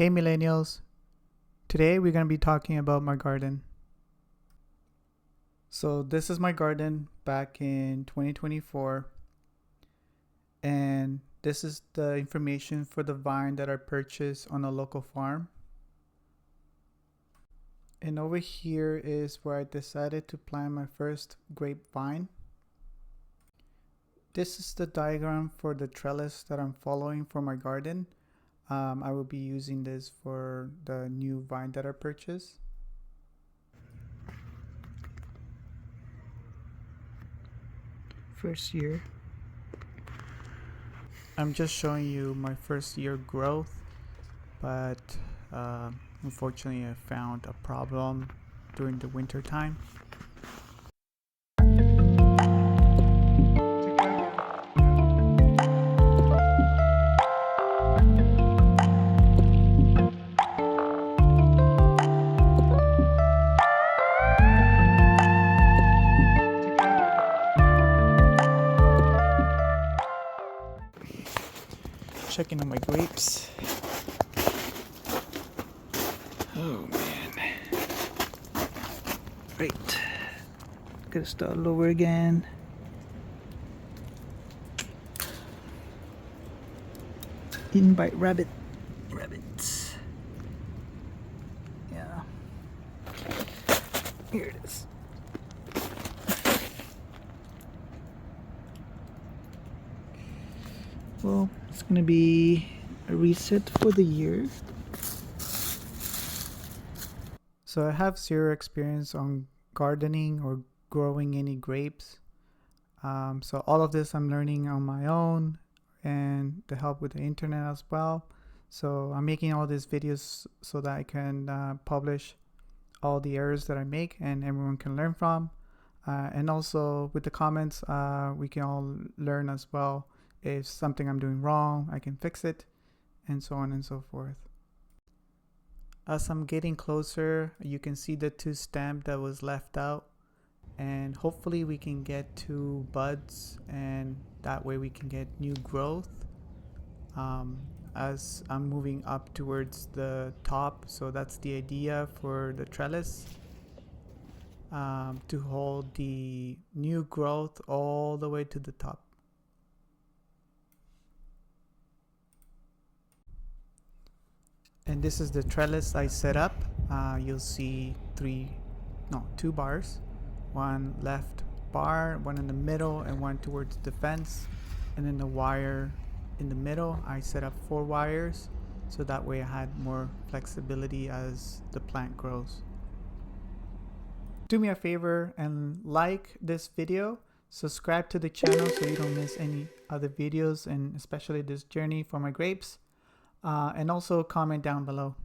Hey millennials, today we're going to be talking about my garden. So this is my garden back in 2024, and this is the information for the vine that I purchased on a local farm. And over here is where I decided to plant my first grapevine. This is the diagram for the trellis that I'm following for my garden. I will be using this for the new vine that I purchased. First year. I'm just showing you my first year growth, but unfortunately I found a problem during the winter time. Checking on my grapes. Oh man. Right. Gotta start all over again. Eaten by rabbits. Yeah. Here it is. Well, it's gonna be a reset for the year. So I have zero experience on gardening or growing any grapes. So all of this I'm learning on my own and the help with the internet as well. So I'm making all these videos so that I can publish all the errors that I make and everyone can learn from. And also with the comments, we can all learn as well. If something I'm doing wrong, I can fix it, and so on and so forth. As I'm getting closer, you can see the two stems that was left out, and hopefully we can get two buds, and that way we can get new growth as I'm moving up towards the top. So that's the idea for the trellis, to hold the new growth all the way to the top. And this is the trellis I set up. You'll see two bars, one left bar, one in the middle, and one towards the fence, and then the wire in the middle. I set up 4 wires so that way I had more flexibility as the plant grows. Do me a favor and like this video, subscribe to the channel so you don't miss any other videos, and especially this journey for my grapes. And also comment down below.